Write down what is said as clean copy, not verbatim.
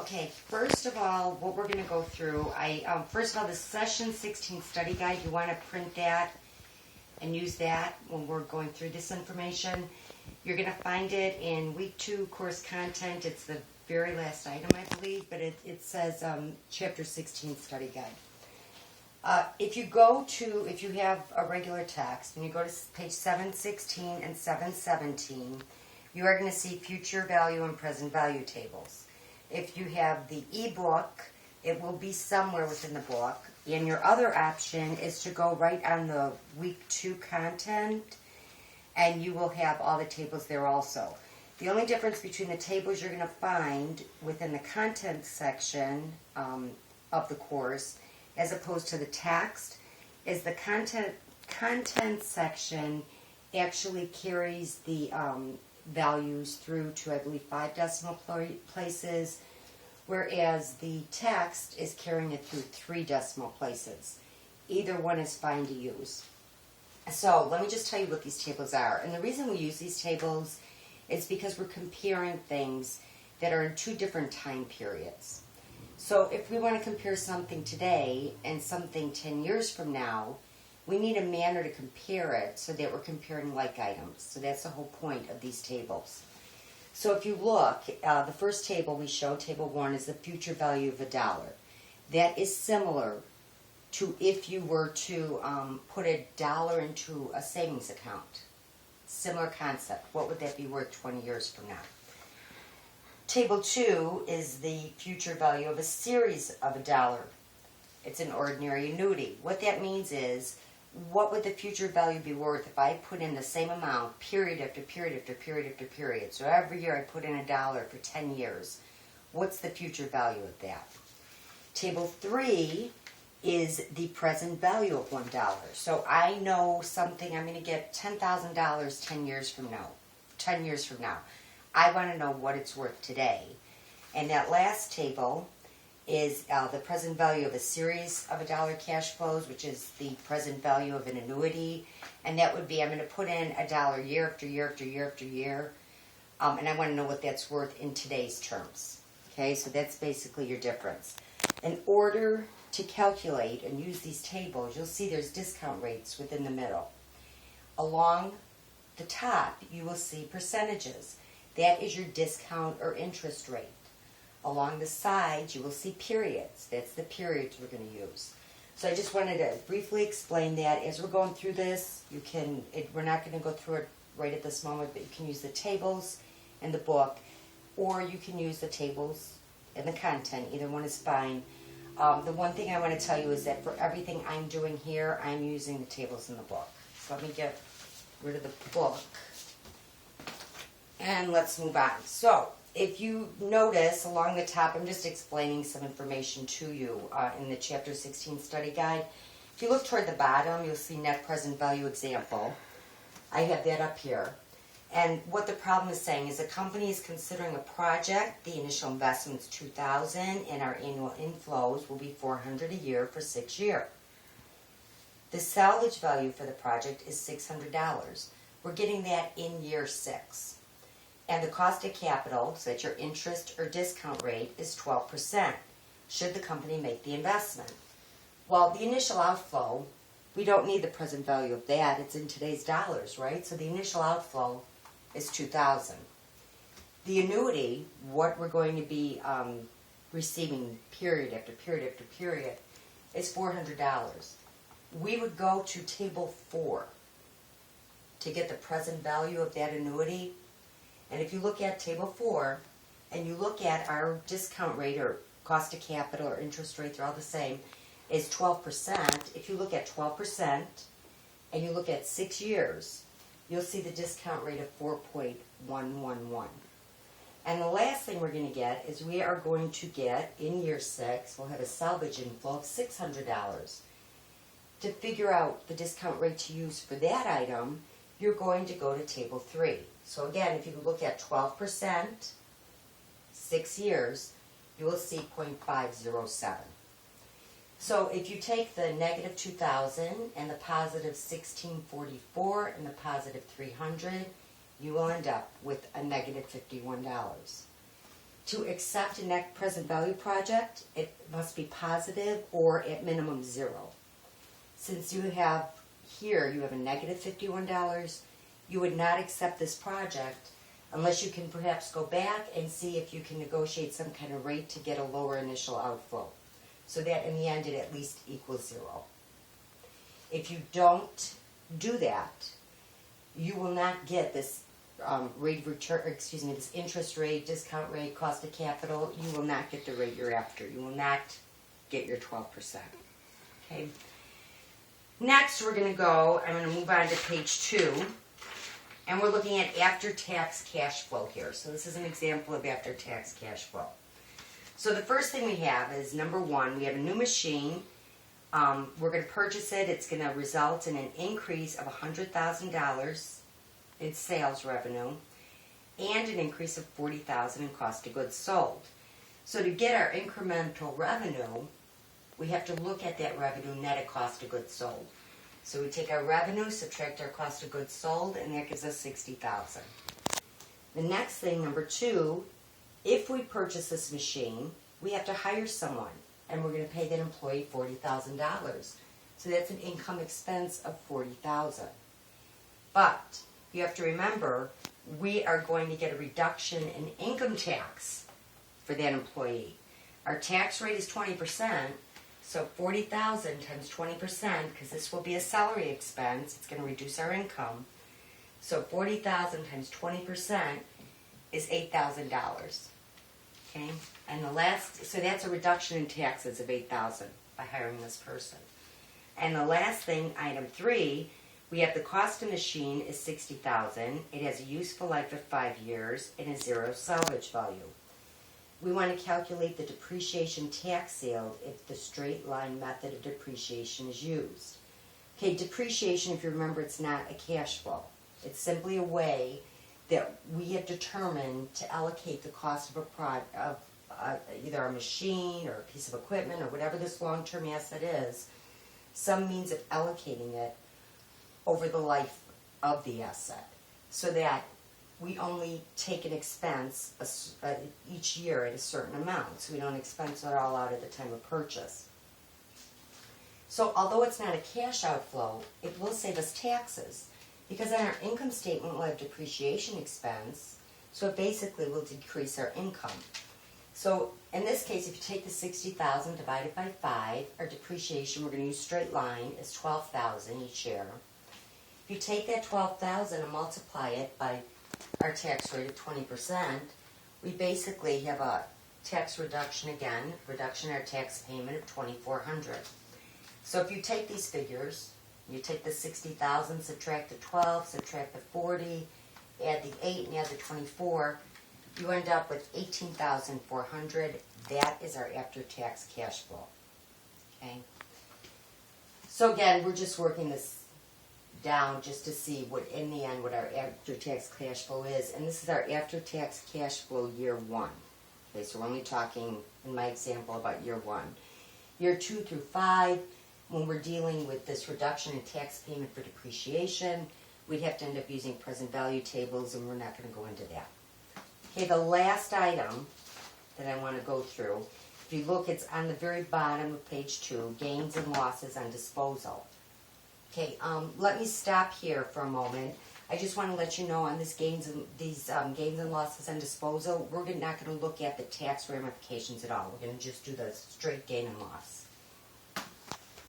Okay, first of all, what we're going to go through, first of all, the Session 16 study guide, you want to print that and use that when we're going through this information. You're going to find it in Week 2 course content. It's the very last item, I believe, but it says Chapter 16 study guide. If you have a regular text and you go to page 716 and 717, you are going to see future value and present value tables. If you have the ebook, it will be somewhere within the book. And your other option is to go right on the Week 2 content, and you will have all the tables there also. The only difference between the tables you're going to find within the content section of the course as opposed to the text is the content section actually carries the values through to, I believe, 5 decimal places, whereas the text is carrying it through 3 decimal places. Either one is fine to use. So let me just tell you what these tables are. And the reason we use these tables is because we're comparing things that are in 2 different time periods. So if we want to compare something today and something 10 years from now, we need a manner to compare it so that we're comparing like items. So that's the whole point of these tables. So if you look, the first table we show, table 1, is the future value of $1. That is similar to if you were to put $1 into a savings account. Similar concept. What would that be worth 20 years from now? Table 2 is the future value of a series of $1. It's an ordinary annuity. What that means is, what would the future value be worth if I put in the same amount period after period after period after period? So every year I put in $1 for 10 years. What's the future value of that? Table 3 is the present value of $1. So I know something, I'm going to get $10,000 10 years from now. 10 years from now. I want to know what it's worth today. And that last table is the present value of a series of $1 cash flows, which is the present value of an annuity. And that would be, I'm going to put in $1 year after year after year after year. And I want to know what that's worth in today's terms. Okay, so that's basically your difference. In order to calculate and use these tables, you'll see there's discount rates within the middle. Along the top, you will see percentages. That is your discount or interest rate. Along the sides, you will see periods. That's the periods we're going to use. So I just wanted to briefly explain that. As we're going through this, we're not going to go through it right at this moment, but you can use the tables in the book, or you can use the tables in the content. Either one is fine. The one thing I want to tell you is that for everything I'm doing here, I'm using the tables in the book. So let me get rid of the book, and let's move on. So if you notice along the top, I'm just explaining some information to you in the Chapter 16 study guide. If you look toward the bottom, you'll see net present value example. I have that up here. And what the problem is saying is a company is considering a project. The initial investment is $2,000, and our annual inflows will be $400 a year for 6 years. The salvage value for the project is $600. We're getting that in year 6. And the cost of capital, so that's your interest or discount rate, is 12%, should the company make the investment. Well, the initial outflow, we don't need the present value of that. It's in today's dollars, right? So the initial outflow is $2,000. The annuity, what we're going to be receiving period after period after period, is $400. We would go to Table 4 to get the present value of that annuity. And if you look at Table 4, and you look at our discount rate or cost of capital or interest rate, they're all the same, is 12%. If you look at 12% and you look at 6 years, you'll see the discount rate of 4.111. And the last thing we're going to get is we are going to get, in year 6, we'll have a salvage inflow of $600. To figure out the discount rate to use for that item, you're going to go to Table 3. So again, if you look at 12%, 6 years, you will see 0.507. So if you take the negative 2,000 and the positive 1,644 and the positive 300, you will end up with a negative $51. To accept a net present value project, it must be positive or at minimum zero. Since you have here, you have a negative $51, you would not accept this project unless you can perhaps go back and see if you can negotiate some kind of rate to get a lower initial outflow. So that in the end it at least equals zero. If you don't do that, you will not get this rate of return, this interest rate, discount rate, cost of capital. You will not get the rate you're after. You will not get your 12%. Okay. Next, I'm going to move on to page 2, and we're looking at after-tax cash flow here. So this is an example of after-tax cash flow. So the first thing we have is, number 1, we have a new machine. We're going to purchase it. It's going to result in an increase of $100,000 in sales revenue and an increase of $40,000 in cost of goods sold. So to get our incremental revenue, we have to look at that revenue net of cost of goods sold. So we take our revenue, subtract our cost of goods sold, and that gives us $60,000. The next thing, number 2, if we purchase this machine, we have to hire someone, and we're going to pay that employee $40,000. So that's an income expense of $40,000. But you have to remember, we are going to get a reduction in income tax for that employee. Our tax rate is 20%, so $40,000 times 20%, because this will be a salary expense, it's going to reduce our income. So $40,000 times 20% is $8,000. Okay, and so that's a reduction in taxes of $8,000 by hiring this person. And the last thing, item 3. We have the cost of the machine is $60,000. It has a useful life of 5 years and a 0 salvage value. We want to calculate the depreciation tax yield if the straight line method of depreciation is used. Okay, depreciation, if you remember, it's not a cash flow. It's simply a way that we have determined to allocate the cost of either a machine or a piece of equipment or whatever this long-term asset is, some means of allocating it over the life of the asset, so that we only take an expense each year at a certain amount, so we don't expense it all out at the time of purchase. So although it's not a cash outflow, it will save us taxes, because on our income statement we'll have depreciation expense, so it basically will decrease our income. So in this case, if you take the $60,000 divided by 5, our depreciation, we're going to use straight line, is $12,000 each year. If you take that $12,000 and multiply it by our tax rate of 20%, we basically have a tax reduction again, reduction in our tax payment of $2,400. So if you take these figures, you take the $60,000, subtract the 12, subtract the 40, add the 8, and add the 24, you end up with $18,400. That is our after-tax cash flow. Okay. So again, we're just working this down just to see what, in the end, what our after-tax cash flow is. And this is our after-tax cash flow year 1. Okay, so we're only talking, in my example, about year 1. Year 2 through 5, when we're dealing with this reduction in tax payment for depreciation, we'd have to end up using present value tables, and we're not going to go into that. Okay, the last item that I want to go through, if you look, it's on the very bottom of page 2, gains and losses on disposal. Okay, let me stop here for a moment. I just want to let you know on these gains and losses on disposal, we're not going to look at the tax ramifications at all. We're going to just do the straight gain and loss.